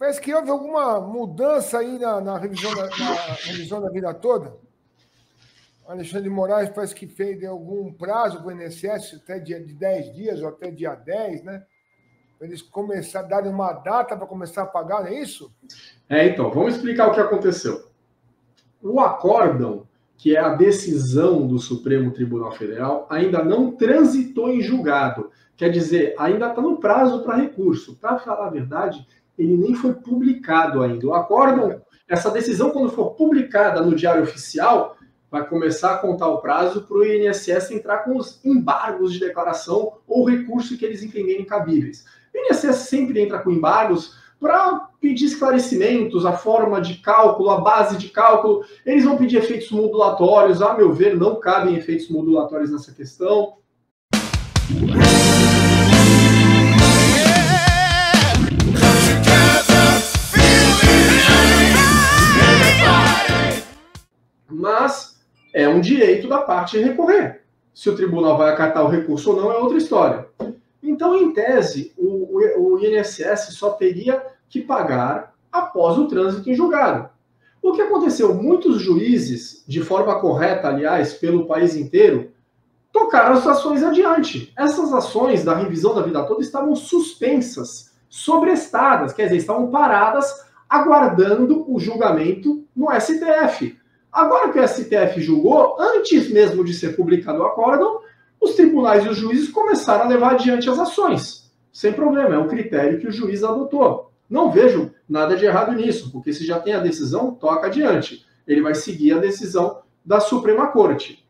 Parece que houve alguma mudança aí na revisão da vida toda. Alexandre de Moraes parece que deu algum prazo para o INSS, até de 10 dias ou até dia 10, né? Para eles darem uma data para começar a pagar, não é isso? Então, vamos explicar o que aconteceu. O acórdão, que é a decisão do Supremo Tribunal Federal, ainda não transitou em julgado. Quer dizer, ainda está no prazo para recurso. Para falar a verdade, ele nem foi publicado ainda. O acórdão, essa decisão, quando for publicada no Diário Oficial, vai começar a contar o prazo para o INSS entrar com os embargos de declaração ou recurso que eles entenderem cabíveis. O INSS sempre entra com embargos para pedir esclarecimentos, a forma de cálculo, a base de cálculo. Eles vão pedir efeitos modulatórios. A meu ver, não cabem efeitos modulatórios nessa questão. Mas é um direito da parte recorrer. Se o tribunal vai acatar o recurso ou não é outra história. Então, em tese, o INSS só teria que pagar após o trânsito em julgado. O que aconteceu? Muitos juízes, de forma correta, aliás, pelo país inteiro, tocaram as ações adiante. Essas ações da revisão da vida toda estavam suspensas, sobrestadas, quer dizer, estavam paradas, aguardando o julgamento no STF. Agora que o STF julgou, antes mesmo de ser publicado o acórdão, os tribunais e os juízes começaram a levar adiante as ações. Sem problema, é um critério que o juiz adotou. Não vejo nada de errado nisso, porque se já tem a decisão, toca adiante. Ele vai seguir a decisão da Suprema Corte.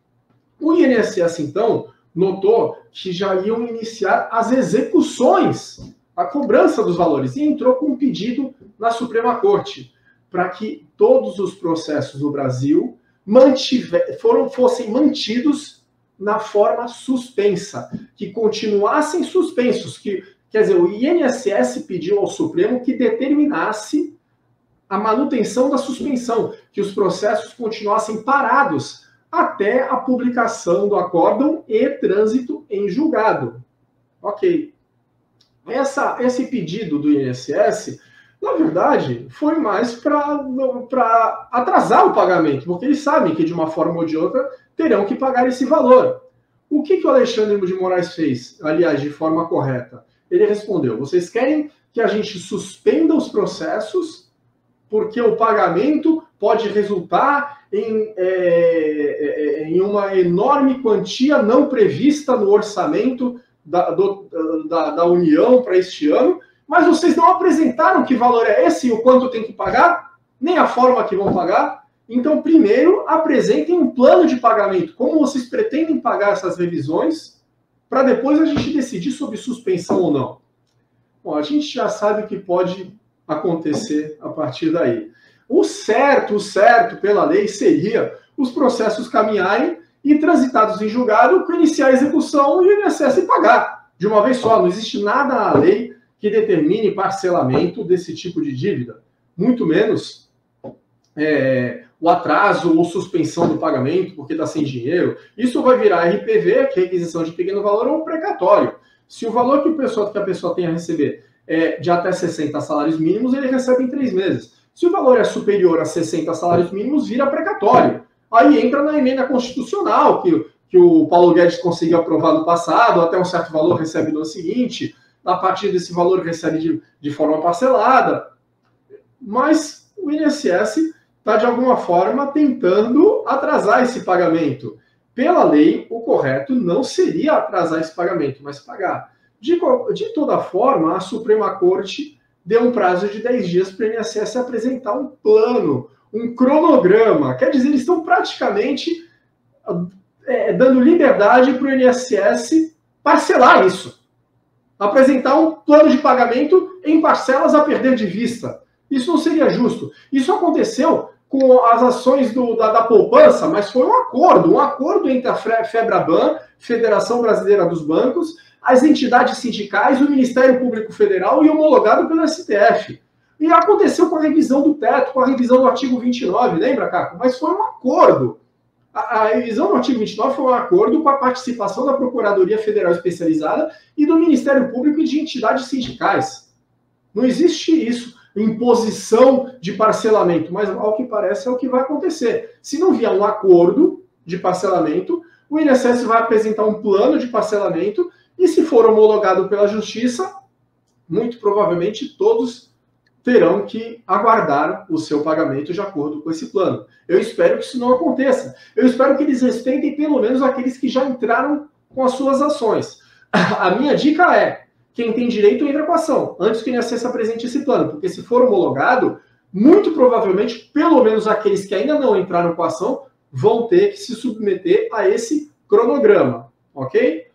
O INSS, então, notou que já iam iniciar as execuções, a cobrança dos valores, e entrou com um pedido na Suprema Corte para que todos os processos no Brasil fossem mantidos na forma suspensa, que continuassem suspensos. Quer dizer, o INSS pediu ao Supremo que determinasse a manutenção da suspensão, que os processos continuassem parados até a publicação do acórdão e trânsito em julgado. Ok. Esse pedido do INSS, na verdade, foi mais para atrasar o pagamento, porque eles sabem que, de uma forma ou de outra, terão que pagar esse valor. O que o Alexandre de Moraes fez, aliás, de forma correta? Ele respondeu: vocês querem que a gente suspenda os processos porque o pagamento pode resultar em uma enorme quantia não prevista no orçamento da União para este ano, mas vocês não apresentaram que valor é esse e o quanto tem que pagar, nem a forma que vão pagar. Então, primeiro, apresentem um plano de pagamento. Como vocês pretendem pagar essas revisões, para depois a gente decidir sobre suspensão ou não. Bom, a gente já sabe o que pode acontecer a partir daí. O certo pela lei seria os processos caminharem e transitados em julgado, iniciar a execução e o INSS pagar de uma vez só. Não existe nada na lei que determine parcelamento desse tipo de dívida, muito menos o atraso ou suspensão do pagamento porque está sem dinheiro. Isso vai virar RPV, que é requisição de pequeno valor, ou precatório. Se o valor que a pessoa tem a receber é de até 60 salários mínimos, ele recebe em 3 meses. Se o valor é superior a 60 salários mínimos, vira precatório. Aí entra na emenda constitucional, que o Paulo Guedes conseguiu aprovar no passado, até um certo valor recebe no ano seguinte, a partir desse valor recebe de forma parcelada. Mas o INSS está, de alguma forma, tentando atrasar esse pagamento. Pela lei, o correto não seria atrasar esse pagamento, mas pagar. De toda forma, a Suprema Corte deu um prazo de 10 dias para o INSS apresentar um plano, um cronograma. Quer dizer, eles estão praticamente dando liberdade para o INSS parcelar isso. Apresentar um plano de pagamento em parcelas a perder de vista. Isso não seria justo. Isso aconteceu com as ações da poupança, mas foi um acordo entre a FEBRABAN, Federação Brasileira dos Bancos, as entidades sindicais, o Ministério Público Federal e homologado pelo STF. E aconteceu com a revisão do teto, com a revisão do artigo 29, lembra, Caco? Mas foi um acordo. A revisão do artigo 29 foi um acordo com a participação da Procuradoria Federal Especializada e do Ministério Público e de entidades sindicais. Não existe isso. imposição de parcelamento, mas ao que parece é o que vai acontecer. Se não vier um acordo de parcelamento, o INSS vai apresentar um plano de parcelamento e, se for homologado pela Justiça, muito provavelmente todos terão que aguardar o seu pagamento de acordo com esse plano. Eu espero que isso não aconteça. Eu espero que eles respeitem pelo menos aqueles que já entraram com as suas ações. A minha dica é, quem tem direito entra com a ação, antes que o INSS apresente esse plano, porque se for homologado, muito provavelmente, pelo menos aqueles que ainda não entraram com a ação, vão ter que se submeter a esse cronograma, ok?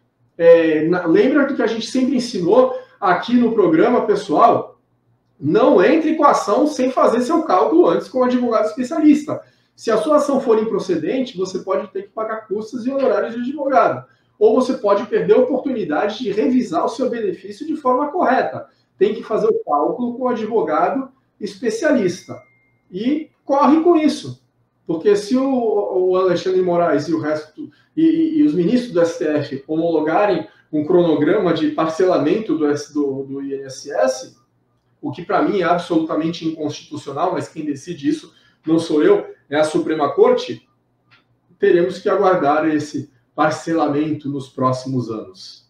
Lembra do que a gente sempre ensinou aqui no programa, pessoal? Não entre com a ação sem fazer seu cálculo antes com um advogado especialista. Se a sua ação for improcedente, você pode ter que pagar custas e honorários de advogado. Ou você pode perder a oportunidade de revisar o seu benefício de forma correta. Tem que fazer o cálculo com um advogado especialista. E corre com isso. Porque se o Alexandre de Moraes e o resto, e os ministros do STF homologarem um cronograma de parcelamento do INSS, o que para mim é absolutamente inconstitucional, mas quem decide isso não sou eu, é a Suprema Corte, teremos que aguardar esse parcelamento nos próximos anos.